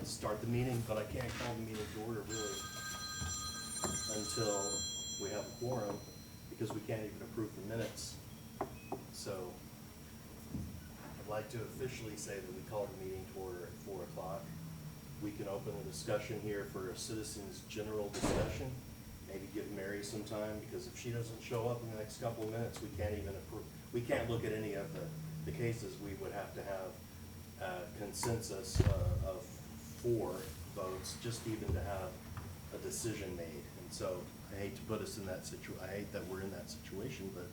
like to start the meeting, but I can't call the meeting to order really until we have a quorum, because we can't even approve the minutes. So I'd like to officially say that we call the meeting to order at 4 o'clock. We can open a discussion here for a citizens' general discussion. Maybe give Mary some time, because if she doesn't show up in the next couple of minutes, we can't even approve, we can't look at any of the cases. We would have to have consensus of 4 votes, just even to have a decision made. And so I hate to put us in that I hate that we're in that situation, but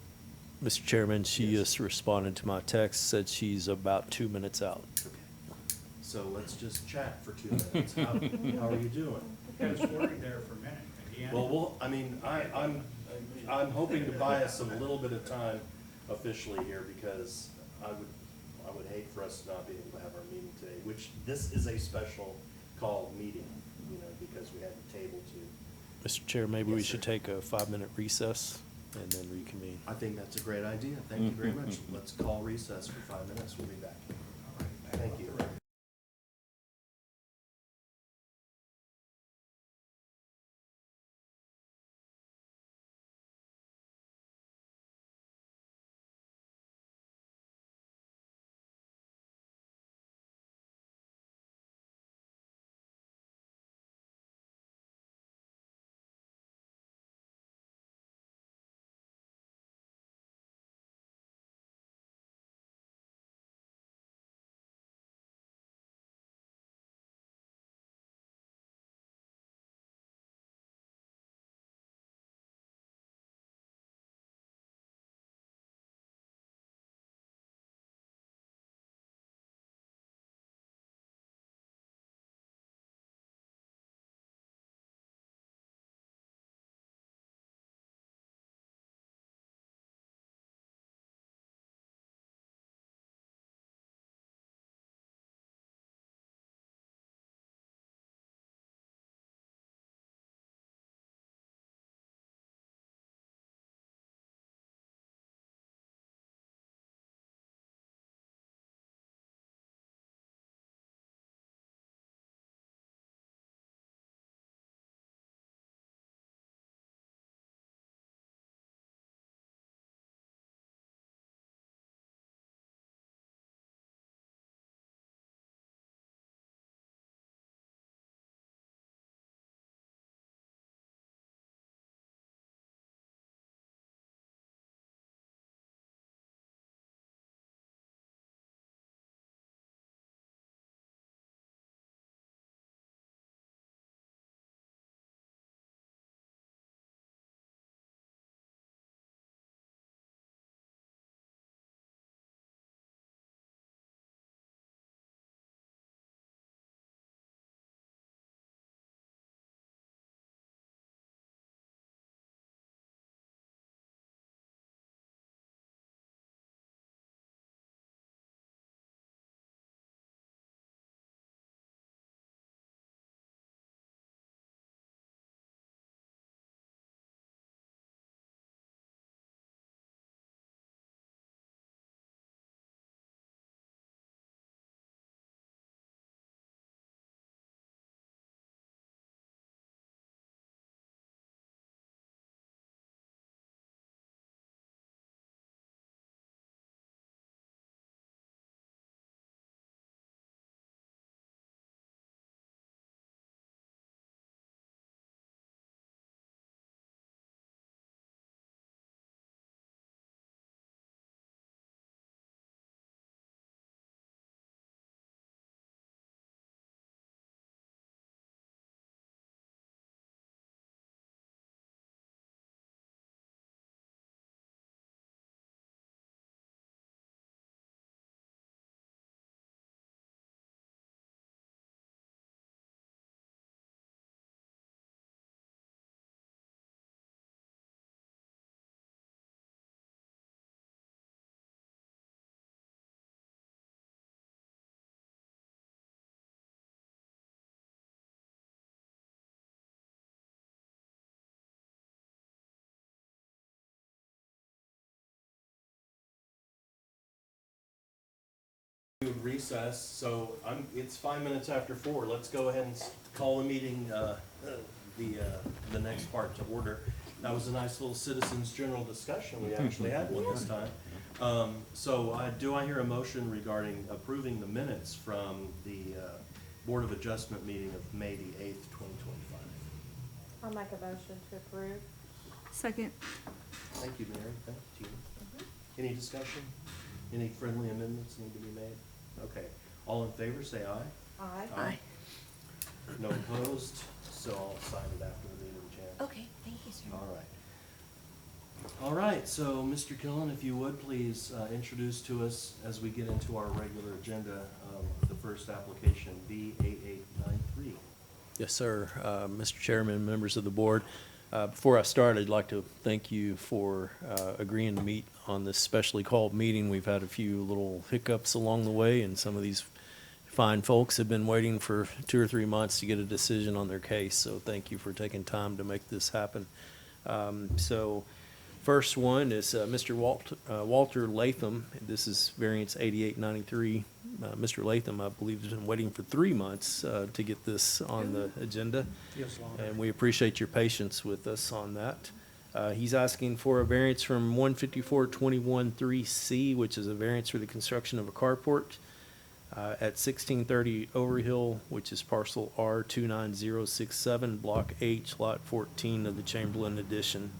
Mr. Chairman, she Yes. just responded to my text, said she's about 2 minutes out. okay. So let's just chat for 2 minutes. How are you doing? I was worried there for a minute. Again. Well, I'm hoping to buy us a little bit of time officially here, because I would hate for us to not be able to have our meeting today, which this is a special called meeting, because we had to table to. Mr. Chair, maybe we Yes, should sir. take a 5-minute recess and then reconvene. I think that's a great idea. Thank you very much. Let's call recess for 5 minutes. We'll be back. All right. Thank you. recess, so it's 5 minutes after 4. Let's go ahead and call the meeting, the next part to order. That was a nice little citizens' general discussion. We actually had one this time. Do I hear a motion regarding approving the minutes from the Board of Adjustment meeting of May the 8th, 2025? I'll make a motion to approve. Second. Thank you, Mary. Thank you, Tina. Any discussion? Any friendly amendments need to be made? Okay. All in favor, say aye. Aye. No opposed, so I'll sign it after the meeting, Jan. Okay, thank you, sir. All right. All right, so Mr. Killen, if you would, please introduce to us, as we get into our regular agenda, the first application, B8893. Yes, sir. Mr. Chairman, members of the board, before I start, I'd like to thank you for agreeing to meet on this specially called meeting. We've had a few little hiccups along the way, and some of these fine folks have been waiting for 2 or 3 months to get a decision on their case, so thank you for taking time to make this happen. First one is Mr. Walter Latham. This is variance 8893. Mr. Latham, I believe, has been waiting for 3 months to get this on the agenda. Feels longer. And we appreciate your patience with us on that. He's asking for a variance from 154-21-3C, which is a variance for the construction of a carport at 1630 Overhill, which is parcel R29067, Block H, Lot 14 of the Chamberlain Addition.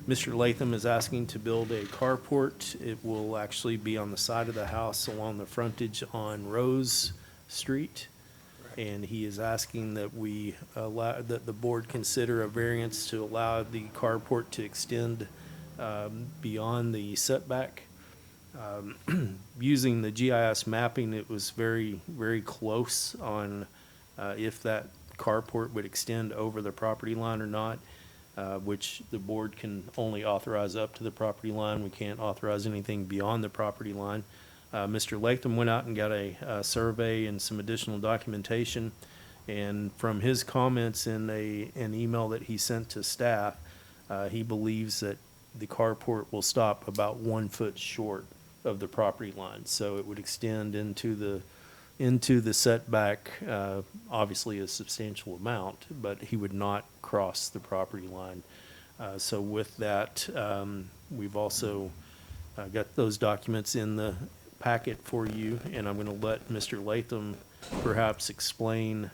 Mr. Latham is asking to build a carport. It will actually be on the side of the house along the frontage on Rose Street. And he is asking that that the board consider a variance to allow the carport to extend beyond the setback. Using the GIS mapping, it was very, very close on if that carport would extend over the property line or not. Which the board can only authorize up to the property line. We can't authorize anything beyond the property line. Mr. Latham went out and got a survey and some additional documentation. And from his comments in an email that he sent to staff, he believes that the carport will stop about 1 foot short of the property line. So it would extend into the setback, obviously a substantial amount, but he would not cross the property line. So with that, we've also got those documents in the packet for you, and I'm going to let Mr. Latham perhaps explain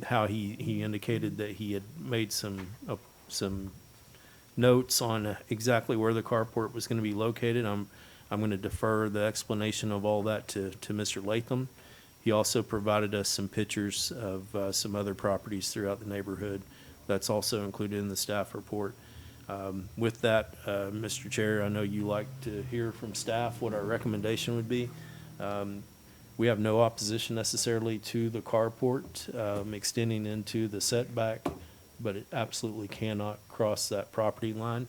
how he indicated that he had made some notes on exactly where the carport was going to be located. I'm going to defer the explanation of all that to Mr. Latham. He also provided us some pictures of some other properties throughout the neighborhood. That's also included in the staff report. With that, Mr. Chair, I know you like to hear from staff what our recommendation would be. We have no opposition necessarily to the carport extending into the setback, but it absolutely cannot cross that property line.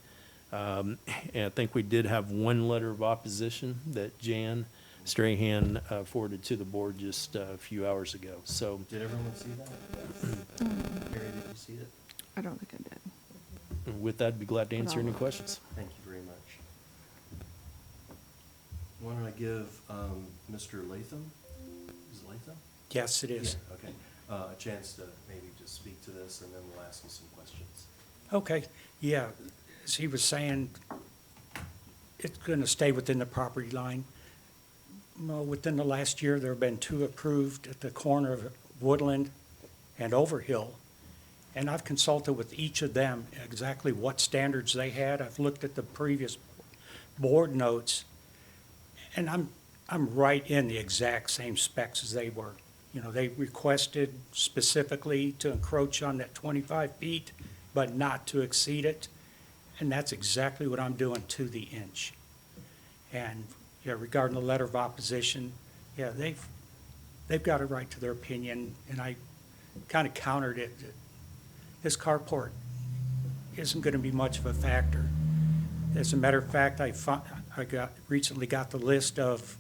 And I think we did have one letter of opposition that Jan Strahan forwarded to the board just a few hours ago. So Did everyone see that? Mary, did you see it? I don't think I did. with that, I'd be glad to answer any questions. Thank you very much. Why don't I give Mr. Latham, is it Latham? Yes, it is. Yeah, okay, a chance to maybe just speak to this, and then we'll ask you some questions. Okay, yeah, as he was saying, it's going to stay within the property line. Well, within the last year, there have been 2 approved at the corner of Woodland and Overhill. And I've consulted with each of them exactly what standards they had. I've looked at the previous board notes, and I'm right in the exact same specs as they were. You know, they requested specifically to encroach on that 25 feet, but not to exceed it. And that's exactly what I'm doing to the inch. And, yeah, regarding the letter of opposition, yeah, they've got a right to their opinion, and I kind of countered it. This carport isn't going to be much of a factor. As a matter of fact, recently got the list of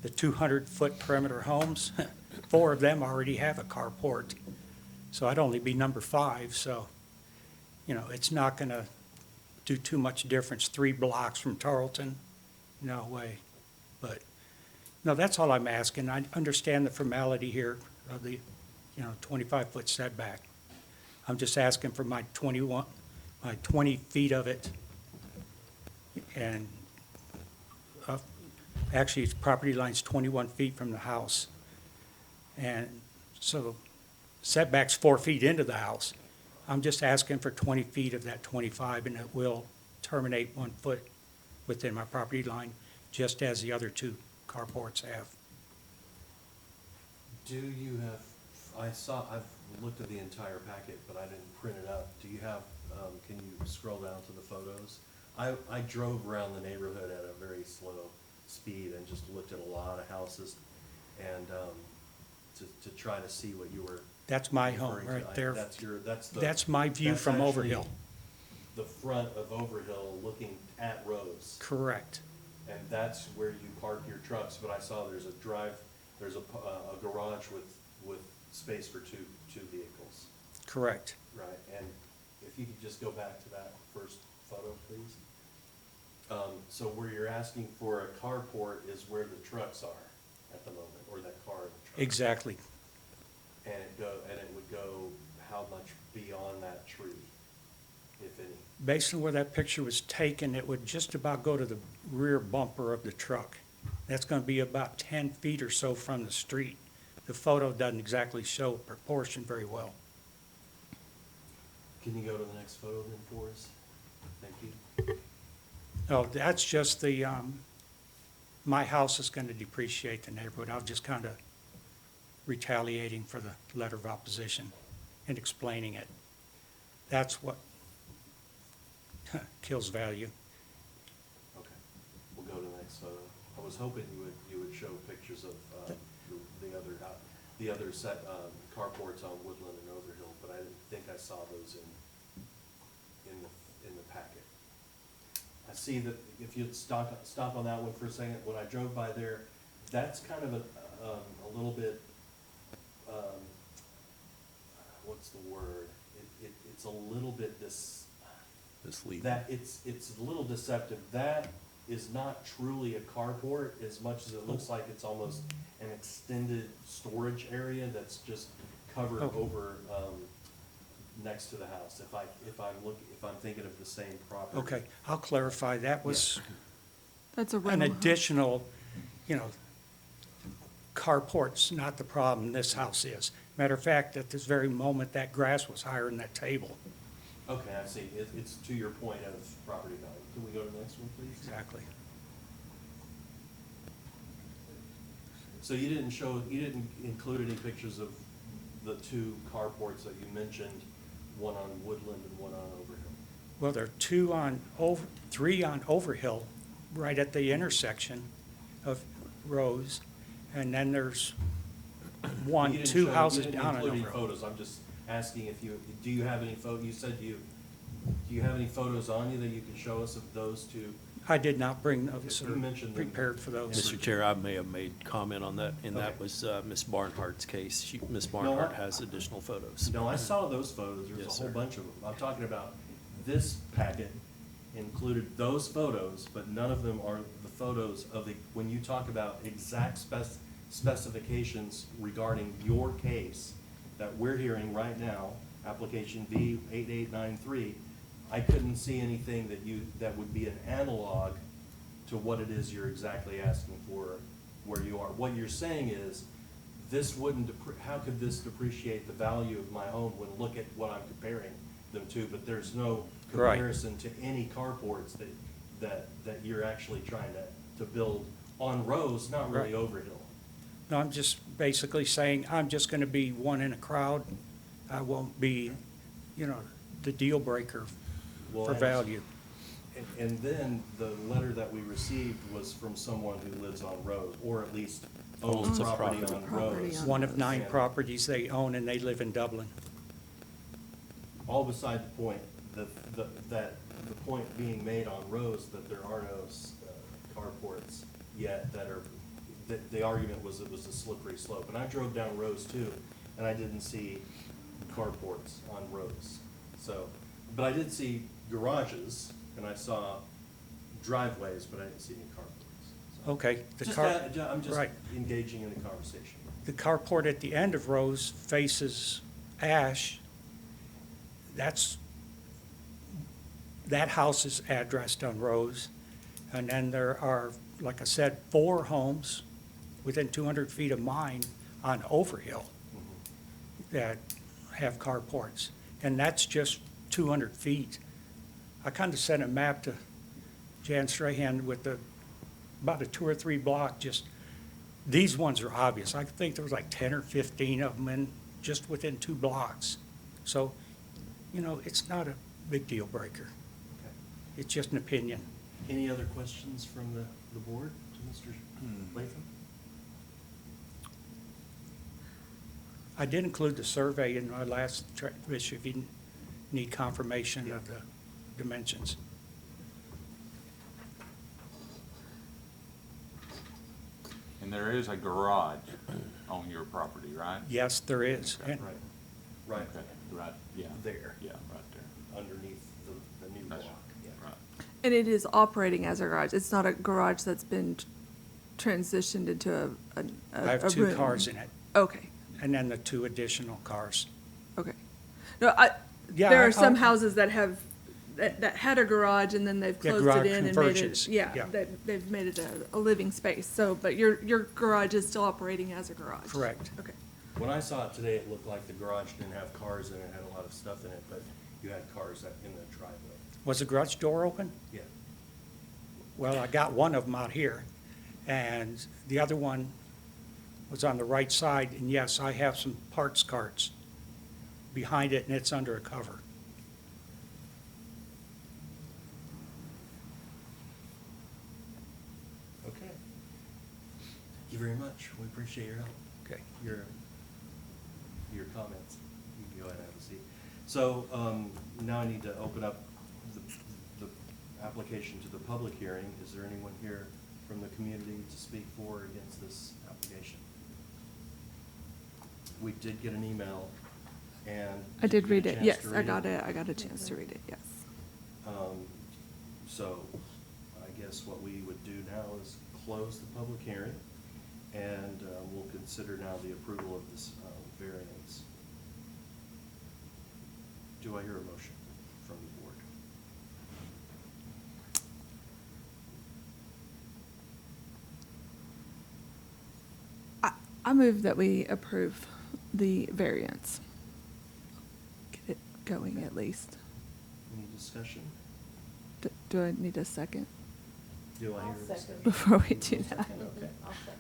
the 200-foot perimeter homes. 4 of them already have a carport. So I'd only be number 5, so, you know, it's not going to do too much difference. 3 blocks from Tarleton, no way. But, No, that's all I'm asking. I understand the formality here of the, 25-foot setback. I'm just asking for my 20 feet of it. And actually, its property line's 21 feet from the house. And so setback's 4 feet into the house. I'm just asking for 20 feet of that 25, and it will terminate 1 foot within my property line, just as the other two carports have. Do you have, I've looked at the entire packet, but I didn't print it out. Do you have, can you scroll down to the photos? I drove around the neighborhood at a very slow speed and just looked at a lot of houses and, to try to see what you were That's my home referring to. right there. That's My view that's from actually Overhill. the front of Overhill looking at Rose. Correct. And that's where you park your trucks, but I saw there's a garage with space for two vehicles, Correct. right? And if you could just go back to that first photo, please. So where you're asking for a carport is where the trucks are at the moment, or that car and the truck. Exactly. And it would go how much beyond that tree, if any? Based on where that picture was taken, it would just about go to the rear bumper of the truck. That's gonna be about 10 feet or so from the street. The photo doesn't exactly show proportion very well. Can you go to the next photo then for us? Thank you. No, that's just the, my house is gonna depreciate the neighborhood. I was just kinda retaliating for the letter of opposition and explaining it. That's what kills value. Okay, we'll go to the next photo. I was hoping you would show pictures of the other set carports on Woodland and Overhill, but I didn't think I saw those in the packet. I see that if you'd stop on that one for a second, when I drove by there, that's kind of a little bit, what's the word? It's a little bit Misleading. that it's a little deceptive. That is not truly a carport as much as it looks like it's almost an extended storage area that's just covered Oh. over, next to the house, if I'm thinking of the same property. Okay, I'll clarify. That was That's a an rental. additional, carport's not the problem, this house is. Matter of fact, at this very moment, that grass was higher than that table. Okay, I see. It's to your point of property value. Can we go to the next one, please? Exactly. So you didn't include any pictures of the two carports that you mentioned, one on Woodland and one on Overhill? Well, there are three on Overhill, right at the intersection of Rose, and then there's You didn't two show- houses You didn't down on include any Overhill. photos. I'm just asking if do you have any you said do you have any photos on you that you can show us of those two? I did not bring those, You or mentioned them. prepared for those. Mr. Chair, I may have made comment on that, and that Okay. was Ms. Barnhart's case. Ms. Barnhart has additional photos. No, I saw those photos. There's a Yes, whole sir. bunch of them. I'm talking about this packet included those photos, but none of them are the photos of when you talk about exact specifications regarding your case that we're hearing right now, application B 8893, I couldn't see anything that would be an analog to what it is you're exactly asking for where you are. What you're saying is, how could this depreciate the value of my home when look at what I'm comparing them to, but there's no Right. comparison to any carports that you're actually trying to build on Rose, not really Right. Overhill. No, I'm just basically saying, I'm just gonna be one in a crowd. I won't be, the deal breaker Well, for and- value. And then the letter that we received was from someone who lives on Rose, or at least owns Owns a property property. on Property Rose. on One of 9 And properties they own, and they live in Dublin. all beside the point, that the point being made on Rose that there are no carports yet that the argument was it was a slippery slope. And I drove down Rose too, and I didn't see carports on Rose. So, but I did see garages, and I saw driveways, but I didn't see any carports. So, Okay, the Just, car, I'm just right. engaging in the conversation. The carport at the end of Rose faces Ash. That house is addressed on Rose. And then there are, like I said, 4 homes within 200 feet of mine on Overhill that have carports. And that's just 200 feet. I kind of sent a map to Jan Strahan with about a 2 or 3 block, just, these ones are obvious. I think there was like 10 or 15 of them in, just within 2 blocks. So, it's not a big deal breaker. Okay. It's just an opinion. Any other questions from the board to Mr. Latham? I did include the survey in my last issue if you need confirmation of the dimensions. And there is a garage on your property, right? Yes, there is. And Right, right Okay, right, yeah. there, Yeah, right there. underneath the new block. That's Yeah. right. And it is operating as a garage. It's not a garage that's been transitioned into a I have 2 room. cars in it, Okay, and then the 2 additional cars. okay. No, Yeah, there are some I'll- houses that that had a garage and then they've Yeah, closed garage it in and made conversions, it, yeah, yeah. they've made it a living space. So, but your garage is still operating as a garage? Correct. Okay. When I saw it today, it looked like the garage didn't have cars in it, it had a lot of stuff in it, but you had cars in the driveway. Was the garage door open? Yeah. Well, I got one of them out here, and the other one was on the right side, and yes, I have some parts carts behind it, and it's under a cover. Okay. Thank you very much. We appreciate your help. Okay. Your comments. You can go ahead and have a seat. So, now I need to open up the application to the public hearing. Is there anyone here from the community to speak for or against this application? We did get an email, and. I did you read get a it, chance yes, to I read got it, I got a chance to read it, yes. So, I guess what we would do now is close the public hearing, and we'll consider now the approval of this variance. Do I hear a motion from the board? I move that we approve the variance. Get it going at least. Any discussion? Do I need a second Do I I'll hear a second. discussion? before we do that? Okay. I'll second.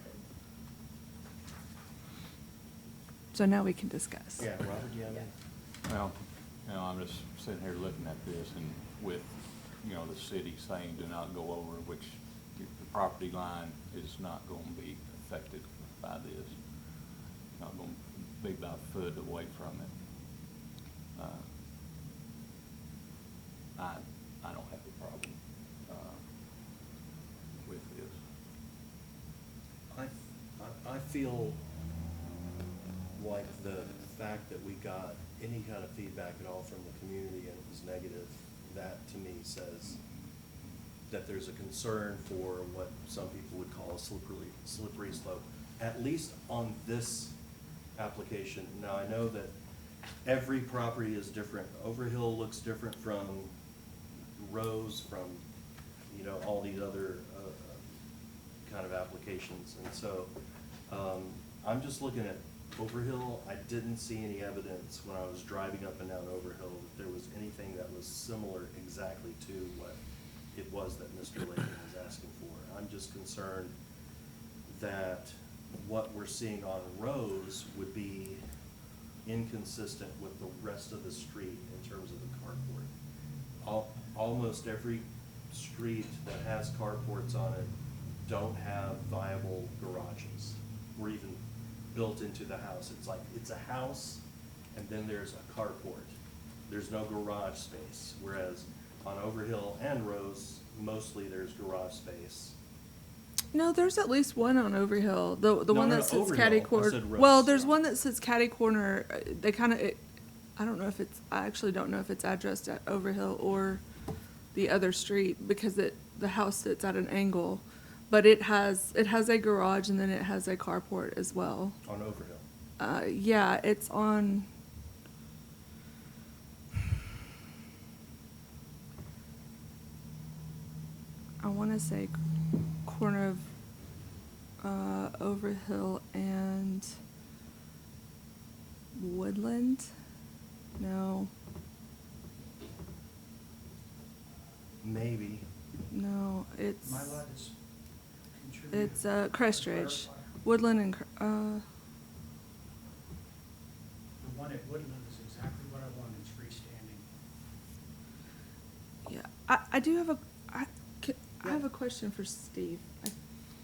So now we can discuss. Yeah, Robert, do you have any? Well, I'm just sitting here looking at this and with, the city saying do not go over, which the property line is not going to be affected by this. Not going to be about a foot away from it. I don't have a problem with this. I feel like the fact that we got any kind of feedback at all from the community and it was negative, that to me says that there's a concern for what some people would call a slippery slope, at least on this application. Now, I know that every property is different. Overhill looks different from Rose, from, all these other kind of applications. And so, I'm just looking at Overhill. I didn't see any evidence when I was driving up and down Overhill that there was anything that was similar exactly to what it was that Mr. Latham was asking for. I'm just concerned that what we're seeing on Rose would be inconsistent with the rest of the street in terms of the carport. Almost every street that has carports on it don't have viable garages, or even built into the house. It's like, it's a house, and then there's a carport. There's no garage space, whereas on Overhill and Rose, mostly there's garage space. No, there's at least one on Overhill, the No, one no, that sits Overhill. catty I corner. said Rose. Well, there's one that sits catty corner, they kind of, I don't know if it's, I actually don't know if it's addressed at Overhill or the other street, because the house sits at an angle, but it has a garage and then it has a carport as well. On Overhill. Yeah, it's on. I want to say corner of Overhill and Woodland. No, Maybe. no, it's My lot is contributed. it's Crestridge, Woodland and The one at Woodland is exactly what I want, it's freestanding. yeah. I do have I have a question for Steve,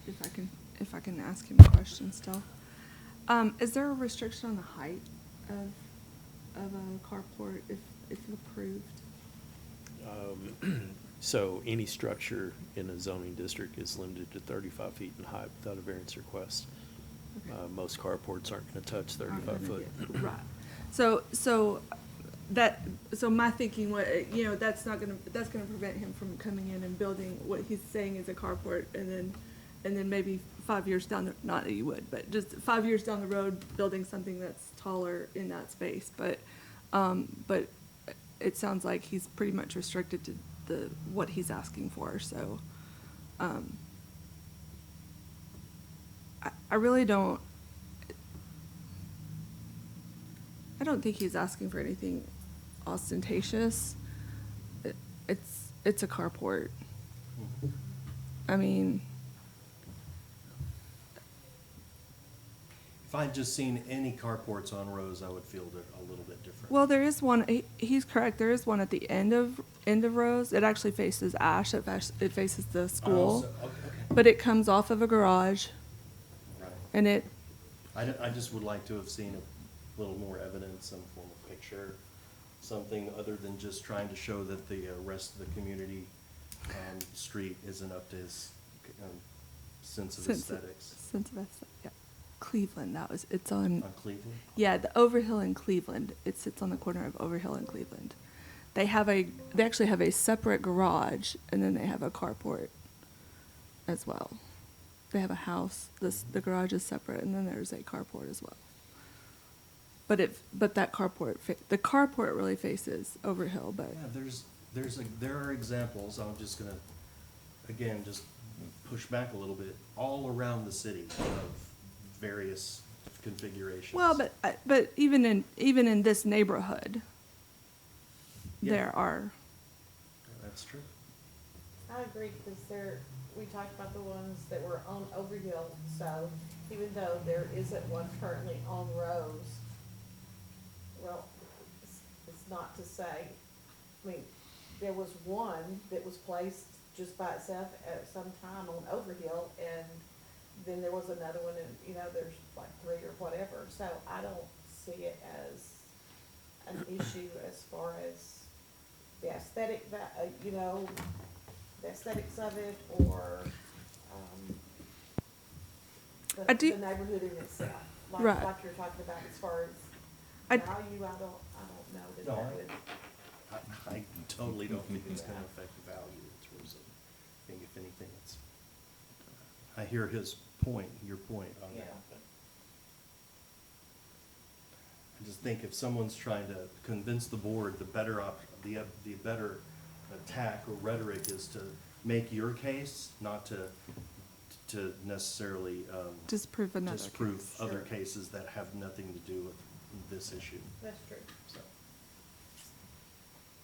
if I can ask him a question still. Is there a restriction on the height of a carport if approved? So any structure in a zoning district is limited to 35 feet in height without a variance request. Okay. Most carports aren't going to touch Aren't 35 gonna foot. get- Right. So my thinking was, that's gonna prevent him from coming in and building what he's saying is a carport and then maybe 5 years down the, not that you would, but just 5 years down the road, building something that's taller in that space. But it sounds like he's pretty much restricted to what he's asking for, so, I really don't think he's asking for anything ostentatious. It's a carport. I mean, If I'd just seen any carports on Rose, I would feel a little bit different. well, there is one, he's correct, there is one at the end of Rose. It actually faces Ash, it faces the school. Okay. But it comes off of a garage, Right. and it, I just would like to have seen a little more evidence, some form of picture, something other than just trying to show that the rest of the community street isn't up to his sense of aesthetics. sense of aesthetic, yeah. Cleveland, it's on, On Cleveland? yeah, the Overhill and Cleveland. It sits on the corner of Overhill and Cleveland. They actually have a separate garage, and then they have a carport as well. They have a house, the garage is separate, and then there's a carport as well. But that carport, the carport really faces Overhill, but, Yeah, there are examples, I'm just gonna, again, just push back a little bit, all around the city of various configurations. well, but even in this neighborhood, Yeah. there are, That's true. I agree, because we talked about the ones that were on Overhill, so even though there isn't one currently on Rose, well, it's not to say, I mean, there was one that was placed just by itself at some time on Overhill, and then there was another one, and, there's like 3 or whatever, so I don't see it as an issue as far as the aesthetic, the aesthetics of it, or, I do- the neighborhood in itself. Right. Like you're talking about as far as I- value, I don't know that No, that would. I totally don't think it's gonna affect the value in terms of, I think if anything, I hear your point on Yeah. that, but I just think if someone's trying to convince the board, the better attack or rhetoric is to make your case, not to necessarily, disprove another disprove case. other Sure. cases that have nothing to do with this issue, That's true. so.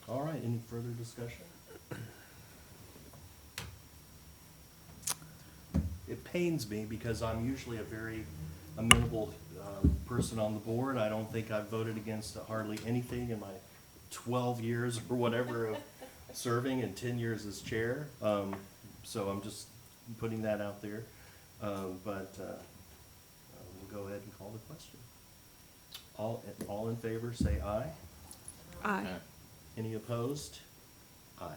All right, any further discussion? It pains me because I'm usually a very amenable person on the board. I don't think I've voted against hardly anything in my 12 years or whatever of serving and 10 years as chair. So I'm just putting that out there. But we'll go ahead and call the question. All in favor, say aye. Aye. Any opposed? Aye.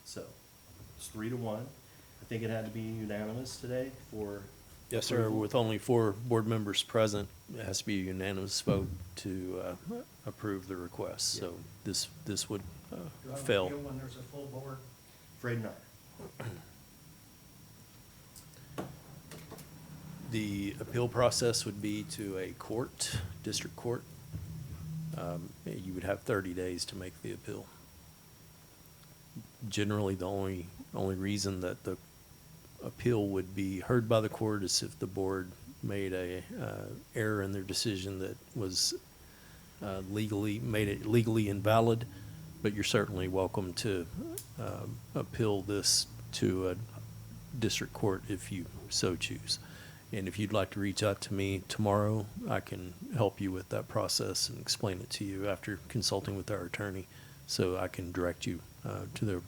So, it's 3-1. I think it had to be unanimous today for. Yes, sir. approval. With only 4 board members present, it has to be a unanimous vote to approve the request. So this would Do I fail. appeal when there's a full board? Afraid not. The appeal process would be to a court, district court. You would have 30 days to make the appeal. Generally, the only reason that the appeal would be heard by the court is if the board made a error in their decision that was made it legally invalid, but you're certainly welcome to appeal this to a district court if you so choose. And if you'd like to reach out to me tomorrow, I can help you with that process and explain it to you after consulting with our attorney, so I can direct you to the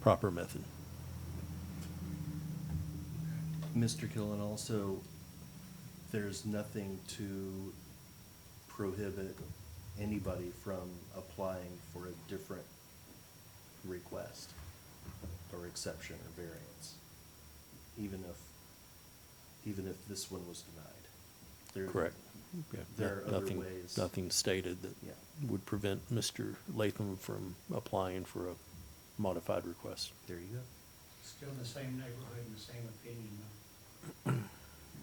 proper method. Mr. Killen, also, there's nothing to prohibit anybody from applying for a different request or exception or variance, even if this one was denied. There- Correct. Yeah, There are other nothing- ways. Nothing stated that Yeah. would prevent Mr. Latham from applying for a modified request. There you go. Still in the same neighborhood and the same opinion,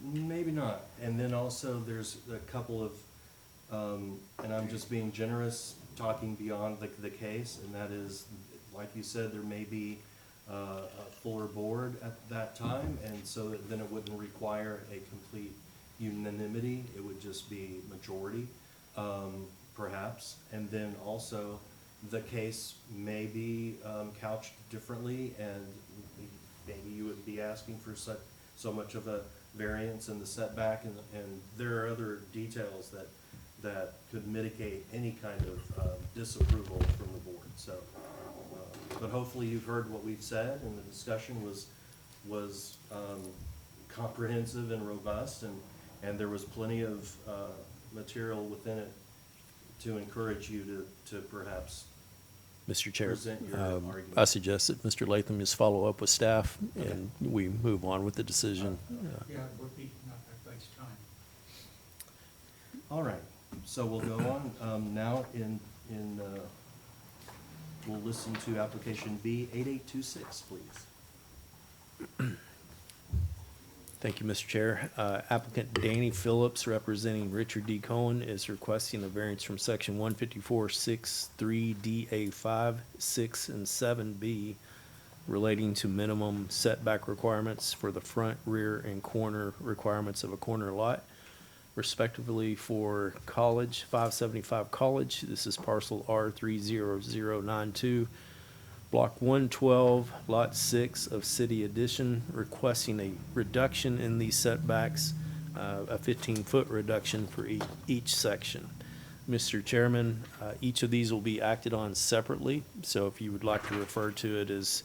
Maybe not. And then also, there's a couple of, and I'm just being generous, talking beyond the case, and that is, like you said, there may be a fuller board at that time, and so then it wouldn't require a complete unanimity, it would just be majority, perhaps. And then also, the case may be couched differently, and maybe you wouldn't be asking for so much of a variance in the setback, and there are other details that could mitigate any kind of disapproval from the board, so. But hopefully you've heard what we've said, and the discussion was comprehensive and robust, and there was plenty of material within it to encourage you to perhaps Mr. Chair, present your argument. I suggest that Mr. Latham just follow up with staff and we move on with the decision. Yeah, it would be not that waste time. All right, so we'll go on, now we'll listen to application B 8826, please. Thank you, Mr. Chair. Applicant Danny Phillips, representing Richard D. Cohen, is requesting a variance from section 154-6-3 DA 5, 6, and 7B relating to minimum setback requirements for the front, rear, and corner requirements of a corner lot, respectively for College, 575 College. This is parcel R30092. Block 112, Lot 6 of City Addition, requesting a reduction in these setbacks, a 15-foot reduction for each section. Mr. Chairman, each of these will be acted on separately, so if you would like to refer to it as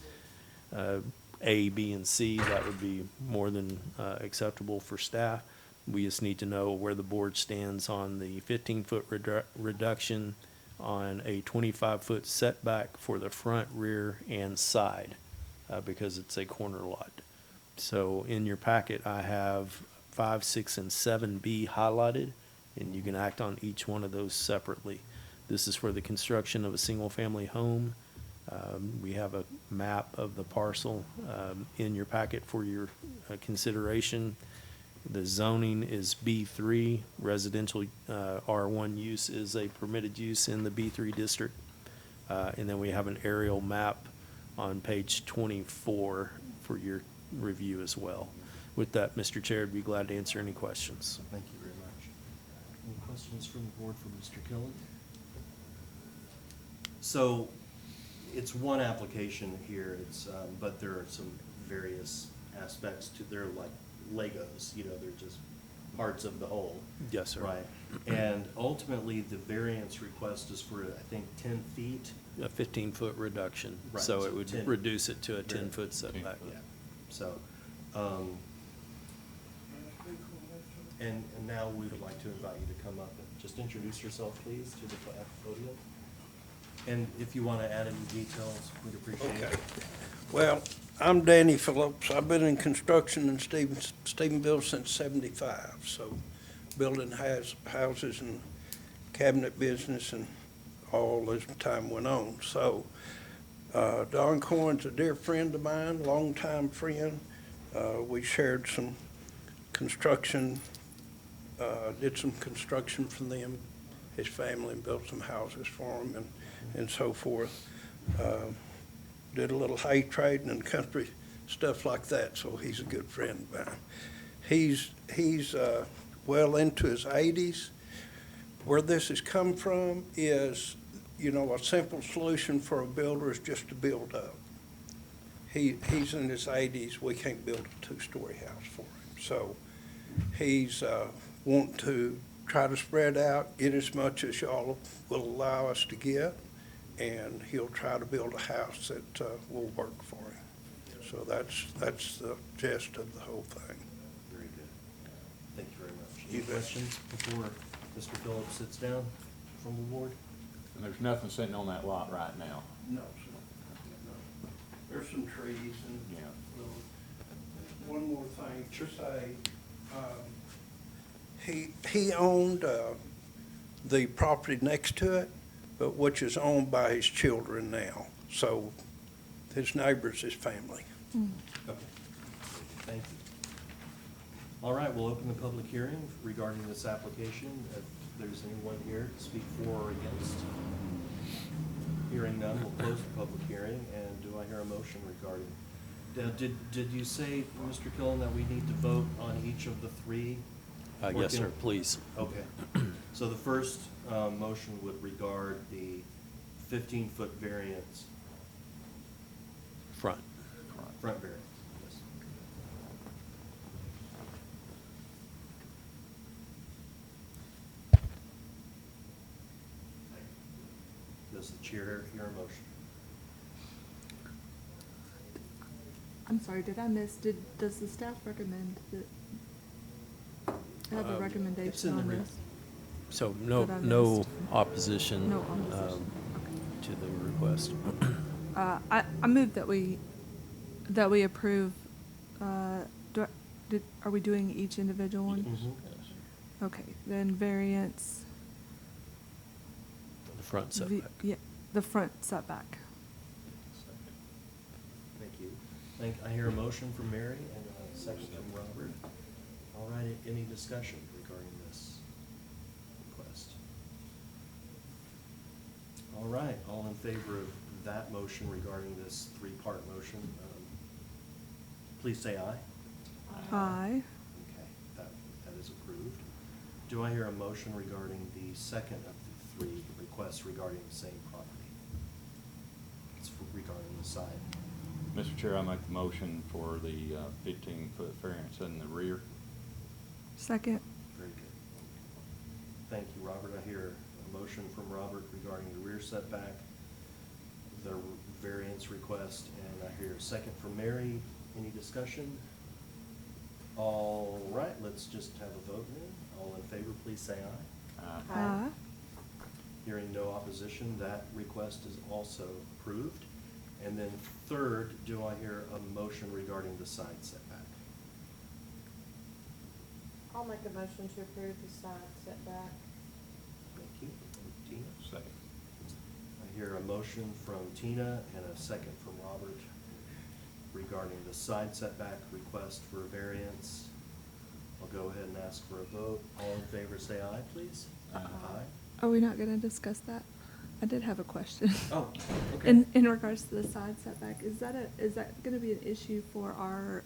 A, B, and C, that would be more than acceptable for staff. We just need to know where the board stands on the 15-foot reduction on a 25-foot setback for the front, rear, and side, because it's a corner lot. So in your packet, I have 5, 6, and 7B highlighted, and you can act on each one of those separately. This is for the construction of a single-family home. We have a map of the parcel in your packet for your consideration. The zoning is B3, residential R1 use is a permitted use in the B3 district. And then we have an aerial map on page 24 for your review as well. With that, Mr. Chair, I'd be glad to answer any questions. Thank you very much. Any questions from the board for Mr. Killen? So, it's one application here, but there are some various aspects to, they're like Legos, they're just parts of the whole. Yes, sir. Right, and ultimately, the variance request is for, I think, 10 feet. A 15-foot reduction, Right, so so it would 10 reduce it to a Very- 10-foot setback. Yeah, so, and now we would like to invite you to come up and just introduce yourself, please, to the podium. And if you want to add any details, we'd appreciate Okay. it. Well, I'm Danny Phillips. I've been in construction in Stephenville since '75, so building houses and cabinet business and all as time went on. So Don Cohen's a dear friend of mine, longtime friend. We shared some construction, did some construction for them, his family, and built some houses for them and so forth. Did a little hay trading and country stuff like that, so he's a good friend of mine. He's well into his 80s. Where this has come from is, a simple solution for a builder is just to build up. He's in his 80s, we can't build a two-story house for him. So he's wanting to try to spread out, get as much as y'all will allow us to get, and he'll try to build a house that will work for him. So that's the gist of the whole thing. Very good. Thank you very much. You Any bet. questions before Mr. Phillips sits down from the board? And there's nothing sitting on that lot right now. No, sir. No. There's some trees and, Yeah. one more thing to say. He owned the property next to it, but which is owned by his children now. So his neighbor's his family. Okay. Thank you. All right, we'll open the public hearing regarding this application. If there's anyone here to speak for or against. Hearing none, we'll close the public hearing, and do I hear a motion regarding? Did you say, Mr. Killen, that we need to vote on each of the three? Yes, sir, please. Okay. So the first motion would regard the 15-foot variance, Front. front variance. Yes. Does the chair hear a motion? I'm sorry, did I miss, does the staff recommend that? Have a It's recommendation in the on re- this? So no, That I no missed. opposition. No opposition. To the request. I move that we approve, are we doing each individual one? Mhm. Okay, then variance. The front V- setback. Yeah, the front setback. Thank you. I hear a motion from Mary and a second from Robert. All right, any discussion regarding this request? All right, all in favor of that motion regarding this three-part motion, please say aye. Aye. Okay, that is approved. Do I hear a motion regarding the second of the three requests regarding the same property? It's regarding the side. Mr. Chair, I make the motion for the 15-foot variance in the rear. Second. Very good. Thank you, Robert. I hear a motion from Robert regarding the rear setback, the variance request, and I hear a second from Mary. Any discussion? All right, let's just have a vote then. All in favor, please say aye. Aye. Hearing no opposition, that request is also approved. And then third, do I hear a motion regarding the side setback? I'll make a motion to approve the side setback. Thank you. Tina? Second. I hear a motion from Tina and a second from Robert regarding the side setback request for a variance. I'll go ahead and ask for a vote. All in favor, say aye, please. Aye. Are we not gonna discuss that? I did have a question. Oh, okay. In regards to the side setback, is that gonna be an issue for our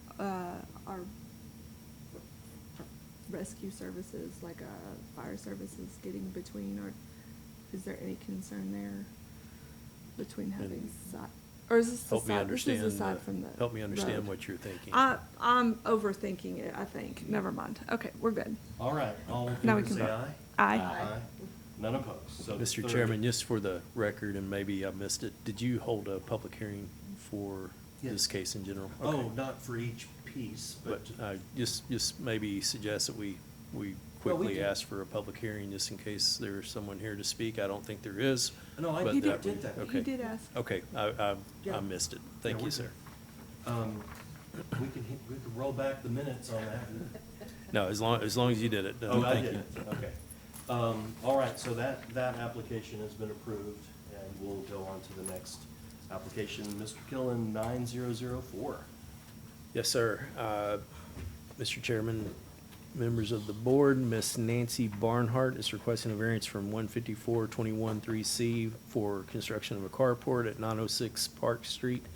rescue services, like, fire services getting between, or is there any concern there between having And side, or is this the Help me side, this is understand, aside from the help me understand road? what you're thinking. I'm overthinking it, I think. Never mind. Okay, we're good. All right, all in Now we favor, can say vote. aye. Aye. None opposed. So Mr. third- Chairman, just for the record, and maybe I missed it, did you hold a public hearing for Yes. this case in general? Oh, Okay. not for each piece, but. But just maybe suggest that we Well, we quickly can- ask for a public hearing, just in case there's someone here to speak. I don't think there is. No, I but He did did, that. Okay. he did ask. Okay, Yeah. I missed it. Yeah, Thank we're you, good. sir. We can roll back the minutes on that. No, as long as you did it. Oh, I thank did you. it, okay. All right, so that application has been approved, and we'll go on to the next application. Mr. Killen, 9004. Yes, sir. Mr. Chairman, Members of the board, Miss Nancy Barnhart is requesting a variance from 154-21-3C for construction of a carport at 906 Park Street,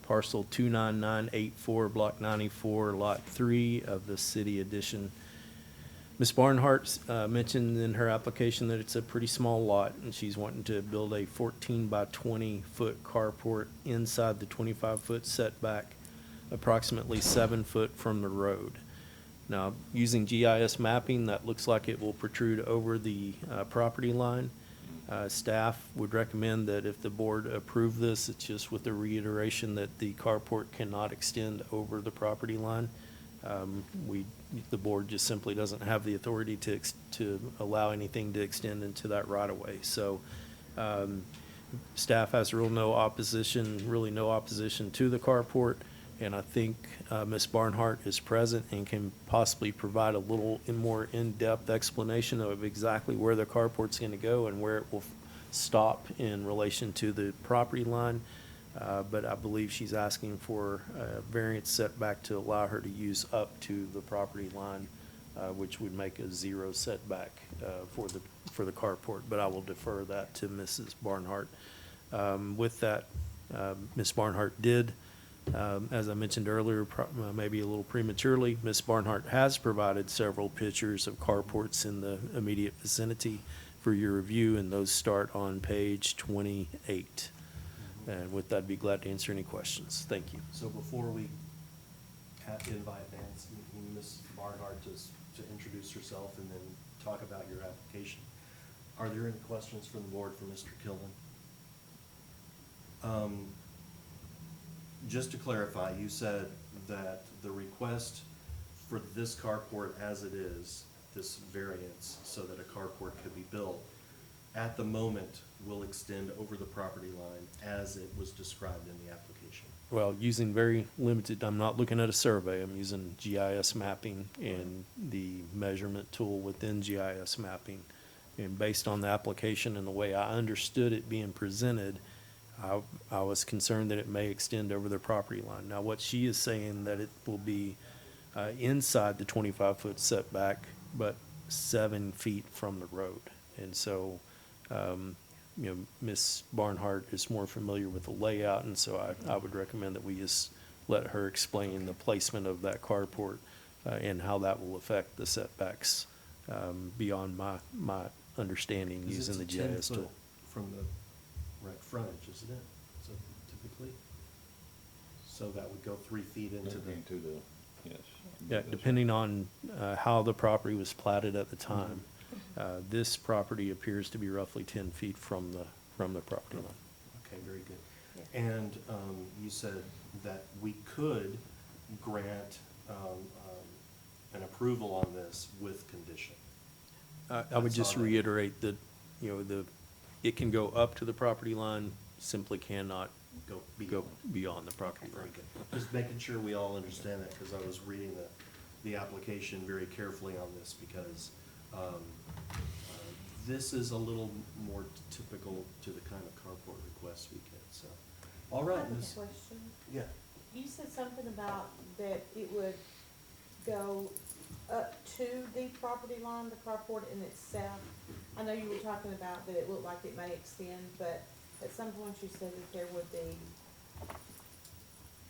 parcel 29984, block 94, lot 3 of the city addition. Ms. Barnhart mentioned in her application that it's a pretty small lot, and she's wanting to build a 14 by 20-foot carport inside the 25-foot setback, approximately 7 foot from the road. Now, using GIS mapping, that looks like it will protrude over the property line. Staff would recommend that if the board approve this, it's just with the reiteration that the carport cannot extend over the property line. The board just simply doesn't have the authority to allow anything to extend into that right of way. So, staff has really no opposition to the carport. And I think Ms. Barnhart is present and can possibly provide a little more in-depth explanation of exactly where the carport's going to go and where it will stop in relation to the property line. But I believe she's asking for a variance setback to allow her to use up to the property line, which would make a 0 setback for the carport. But I will defer that to Mrs. Barnhart. With that, Ms. Barnhart did. As I mentioned earlier, maybe a little prematurely, Ms. Barnhart has provided several pictures of carports in the immediate vicinity for your review, and those start on page 28. And with that, I'd be glad to answer any questions. Thank you. So before we invite Ms. Barnhart to introduce herself and then talk about your application, are there any questions from the board for Mr. Killen? Just to clarify, you said that the request for this carport as it is, this variance, so that a carport could be built, at the moment will extend over the property line as it was described in the application. Well, using very limited, I'm not looking at a survey, I'm using GIS mapping and the measurement tool within GIS mapping. And based on the application and the way I understood it being presented, I was concerned that it may extend over the property line. Now, what she is saying that it will be inside the 25-foot setback, but 7 feet from the road. And so, Ms. Barnhart is more familiar with the layout, and so I would recommend that we just let her explain the placement of that carport and how that will affect the setbacks beyond my understanding using the GIS It's 10 tool. foot from the right frontage, isn't it? So typically, so that would go 3 feet into the. Yes. Yeah, depending on how the property was platted at the time. This property appears to be roughly 10 feet from the property line. Okay, very good. And you said that we could grant an approval on this with condition. I would just reiterate that, it can go up to the property line, simply cannot Go go beyond. beyond the property Very line. good. Just making sure we all understand that, because I was reading the application very carefully on this, because this is a little more typical to the kind of carport requests we get, so. All I right, have a Ms. question. Yeah. You said something about that it would go up to the property line, the carport in itself. I know you were talking about that it looked like it may extend, but at some point you said that there would be,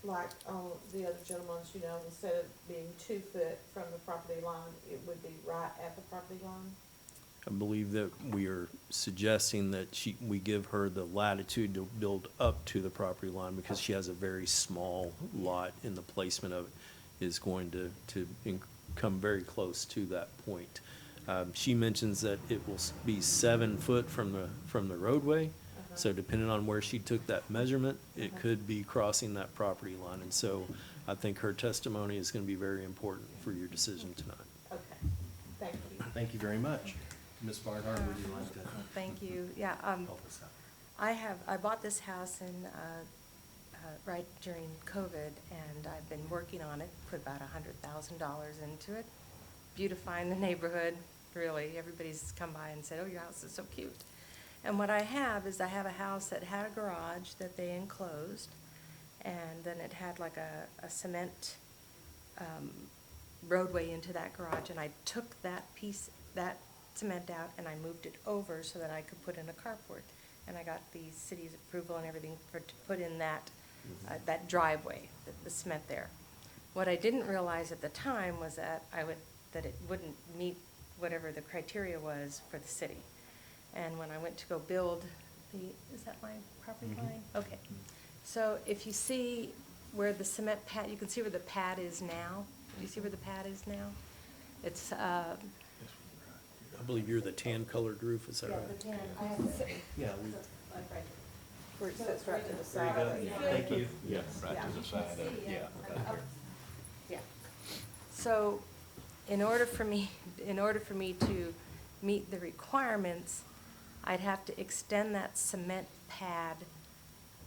like, the other gentleman's, instead of being 2 foot from the property line, it would be right at the property line? I believe that we are suggesting that we give her the latitude to build up to the property line, because she has a very small lot, and the placement of it is going to come very close to that point. She mentions that it will be 7 foot from the roadway. So depending on where she took that measurement, it could be crossing that property line. And so I think her testimony is going to be very important for your decision tonight. Okay, thank you. Thank you very much. Ms. Barnhart, would you like to Thank you. Yeah, help us out? I bought this house right during COVID, and I've been working on it, put about $100,000 into it, beautifying the neighborhood, really. Everybody's come by and said, oh, your house is so cute. And what I have is I have a house that had a garage that they enclosed, and then it had like a cement roadway into that garage, and I took that piece, that cement out, and I moved it over so that I could put in a carport. And I got the city's approval and everything to put in that, that driveway, the cement there. What I didn't realize at the time was that that it wouldn't meet whatever the criteria was for the city. And when I went to go build is that my property line? Okay. So if you see where the cement pad, you can see where the pad is now. Do you see where the pad is now? It's, I believe you're the tan-colored roof, is that right? I have the, Yeah, we, like right Where it sits right to the there you side. go. Thank you. Yeah, right to the side of it, yeah. Yeah. So, in order for me to meet the requirements, I'd have to extend that cement pad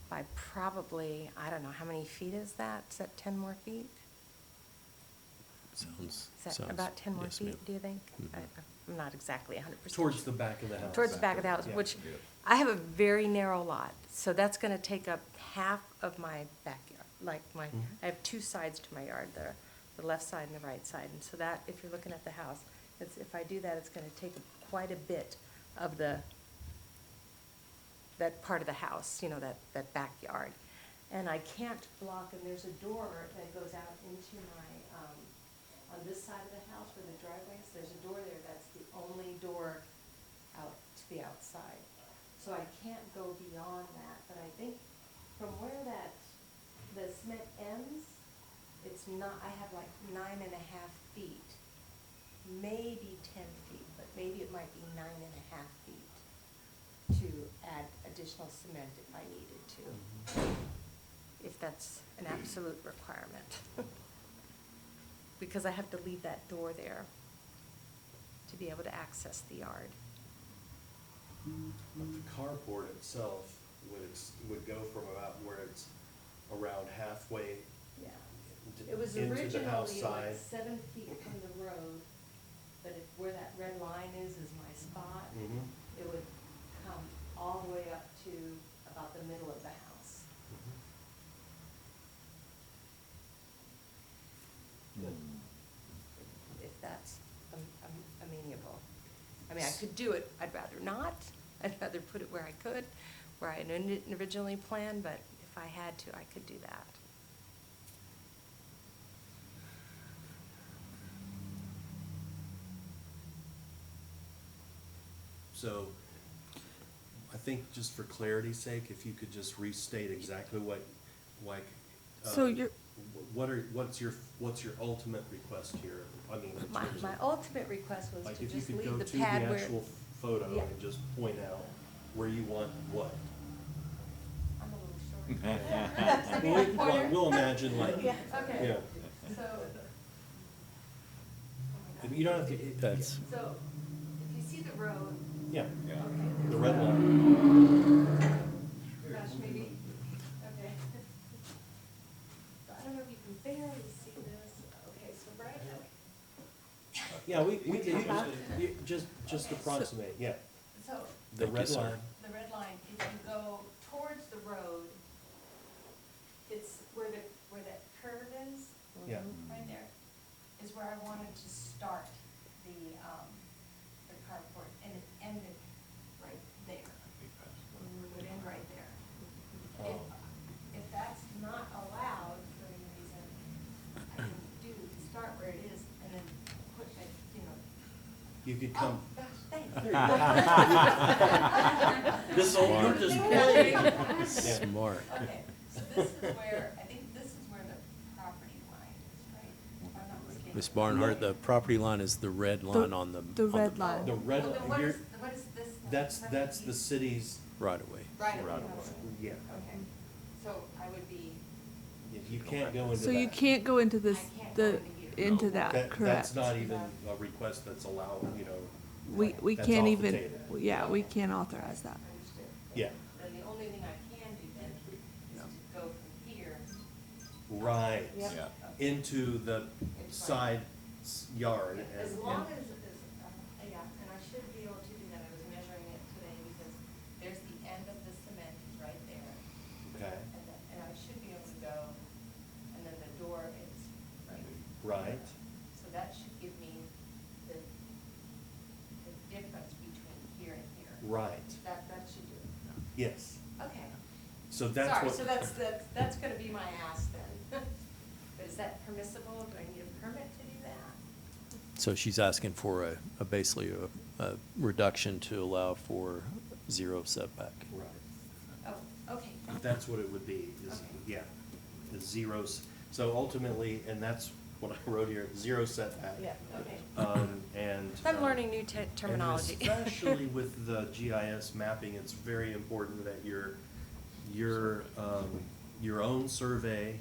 by probably, I don't know, how many feet is that? Is that 10 more feet? Sounds. Is that about 10 more yes, ma'am. feet, do you think? Mhm. I'm not exactly 100%. Towards the back of the house. Towards the back of the house, Yeah. which, I have a very narrow lot, so that's gonna take up half of my backyard, like my, Mhm. I have two sides to my yard, the left side and the right side, and so that, if you're looking at the house, if I do that, it's gonna take quite a bit of that part of the house, you know, that backyard. And I can't block, and there's a door that goes out into my, on this side of the house where the driveway is, there's a door there, that's the only door out to the outside. So I can't go beyond that, but I think from where the cement ends, it's not, I have like 9.5 feet, maybe 10 feet, but maybe it might be 9.5 feet to add additional cement if I needed to, if that's an absolute requirement. Because I have to leave that door there to be able to access the yard. But the carport itself would go from about where it's around halfway Yeah. into It was the originally house like side. 7 feet from the road, but if where that red line is my spot, Mhm. it would come all the way up to about the middle of the house. If that's amenable. I mean, I could do it, I'd rather not. I'd rather put it where I could, where I had originally planned, but if I had to, I could do that. So, I think just for clarity's sake, if you could just restate exactly what, like. So you're- What's your ultimate request here? I mean, in terms My of- ultimate request was like to if you just could leave go the to pad the where. actual photo Yeah. and just point out where you want what? I'm a little short. Well, we'll imagine like, Yeah, okay. yeah. So, If you don't have to. That's- so if you see the road, Yeah, Yeah. okay, the red line. gosh, maybe, okay. I don't know if you can barely see this. Okay, so right, Yeah, we can, just approximate, yeah. so The Thank you, red sir. line, the red line, if you go towards the road, it's where that curve is. yeah. Right there, is where I wanted to start the carport, and it ended right there. It would end right there. Oh. If that's not allowed for any reason, I can start where it is, and then put it, you know. You could Oh, come, gosh, thanks. this old, you're just playing. Smart. Okay, so this is where, I think this is where the property line is, right? If I'm not mistaken. Ms. Barnhart, the property line is the red line on the. The on red line. The red, Well, then what you're, is this? that's the city's, Right away. Right of Right way. of way. yeah. Okay, so I would be, You can't go into that. So you can't go into this, I can't go the, into here. into that, That's correct? not even a request that's allowed, you know, We that's can't off the even, table. yeah, we can't authorize that. understood. yeah, Then the only thing I can do then is to go from here. right. Yep. Yeah. Into the side yard and. As long as, yeah, and I should be able to do that, I was measuring it today, because there's the end of the cement is right there. Okay, And I should be able to go, and then the door is right. right. So Right, That's you do. yes. Okay. So that's Sorry, what. so that's gonna be my ask then. But is that permissible? Do I need a permit to do that? So she's asking for basically a reduction to allow for zero setback. Right. Oh, okay. That's what it would be, is, Okay. yeah, is zeros. So ultimately, and that's what I wrote here, zero setback. Yeah. Okay. And. I'm learning new terminology. And especially with the GIS mapping, it's very important that your own survey,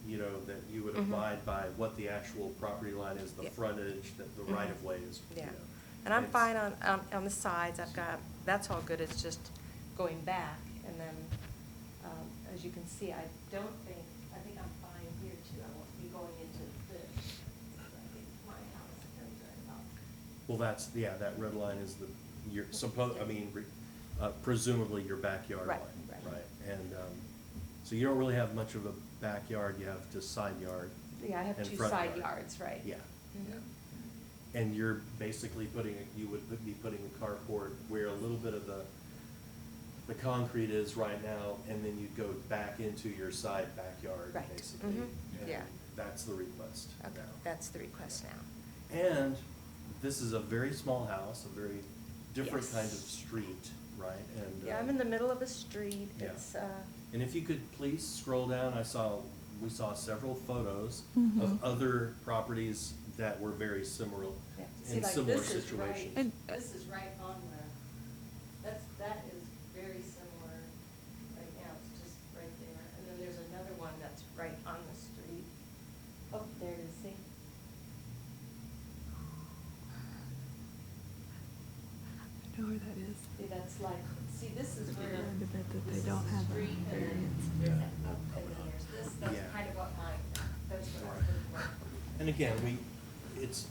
you know, that you would Mhm. abide by what the actual property line is, the Yeah. frontage, that the Mhm. right of way is, you Yeah. know. And I'm It's- fine on the sides, I've got, that's all good, it's just going back, and then, as you can see, I think I'm fine here too, I won't be going into this. I think my house turns right about. Well, that's, yeah, that red line is presumably your backyard line. Right, right. And, so you don't really have much of a backyard, you have just side yard. Yeah, I have and two front side yard. yards, right? Yeah, Mhm. yeah. And you're basically you would be putting a carport where a little bit of the concrete is right now, and then you'd go back into your side backyard, Right. basically. Mhm. And Yeah. that's the request Okay, now. that's the request now. And this is a very small house, a very different Yes. kind of street, right? And Yeah, I'm in the middle of a street, Yeah. it's, And if you could please scroll down, we saw several photos Mhm. of other properties that were very similar, yeah. See, in like, similar this is right- situations. And- This is right on that is very similar right now, it's just right there. And then there's another one that's right on the street. Oh, there it is, see? I know where that is. See, that's like, see, this is where. I bet that they this is don't the have a street, and then variance. there's that up, and then there's this, that's Yeah. kind of what that's what I was looking for. And again, it's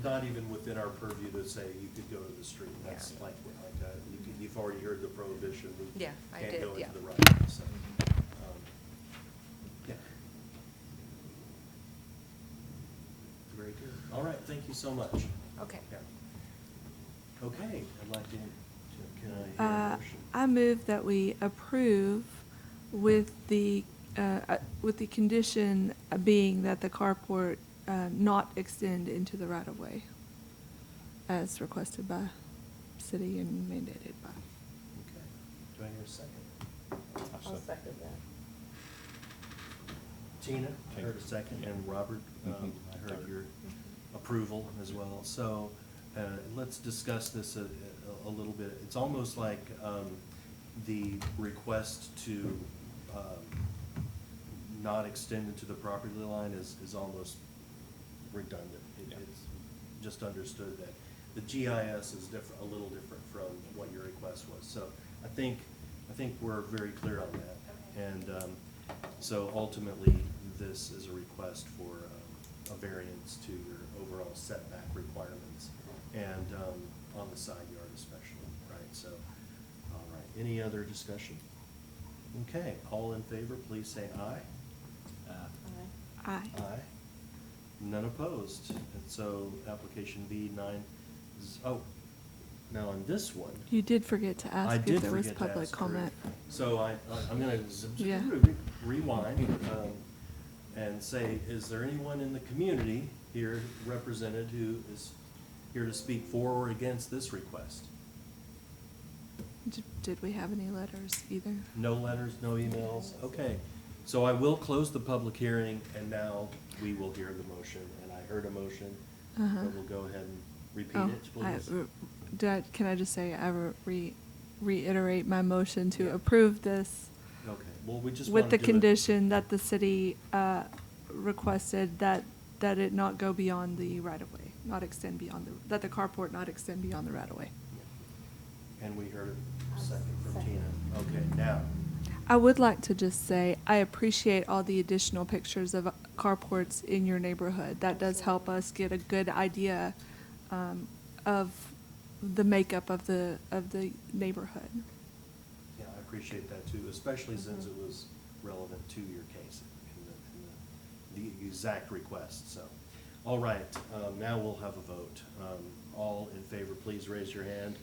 not even within our purview to say you could go to the street. That's Yeah. you've already heard the prohibition. We Yeah, I can't did, go yeah. into the right, so. Yeah. Very good. All right, thank you so much. Okay. Yeah. Okay, I'd like can I hear a motion? I move that we approve with the condition being that the carport not extend into the right-of-way as requested by city and mandated by. Okay. Do I hear a second? I'll second that. Tina, I heard a second, and Robert, I heard your approval as well. So let's discuss this a little bit. It's almost like the request to not extend into the property line is almost redundant. Yeah. It's just understood that the GIS is different, a little different from what your request was. So I think we're very clear on that. Okay. And so ultimately, this is a request for a variance to your overall setback requirements and on the side yard especially, right? So, all right, any other discussion? Okay, all in favor, please say aye. Aye. Aye. None opposed. And so application B9, now on this one. You did forget to I ask did if there was forget to public ask for- comment. So I'm gonna Yeah. rewind and say, is there anyone in the community here represented who is here to speak for or against this request? Did we have any letters either? No letters, no emails? Okay. So I will close the public hearing, and now we will hear the motion. And I heard a motion, Uh-huh. but we'll go ahead and repeat Oh, it, please. can I just say, reiterate my motion to Yeah. approve this Okay, well, we just with want the to do it. condition that the city requested that it not go beyond the right-of-way, not extend beyond that the carport not extend beyond the right-of-way. And we heard a second from Tina. Okay, now, I would like to just say, I appreciate all the additional pictures of carports in your neighborhood. That does help us get a good idea of the makeup of the neighborhood. yeah, I appreciate that too, especially since it was relevant to your case in the exact request, so. All right, now we'll have a vote. All in favor, please raise your hand.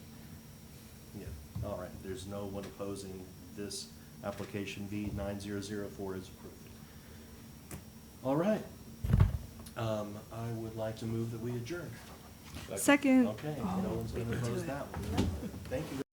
Yeah, all right, there's no one opposing this application. V9004 is approved. All right. I would like to move that we adjourn. Second. Okay, Oh, no one's gonna beat me to oppose it. that one. Thank you.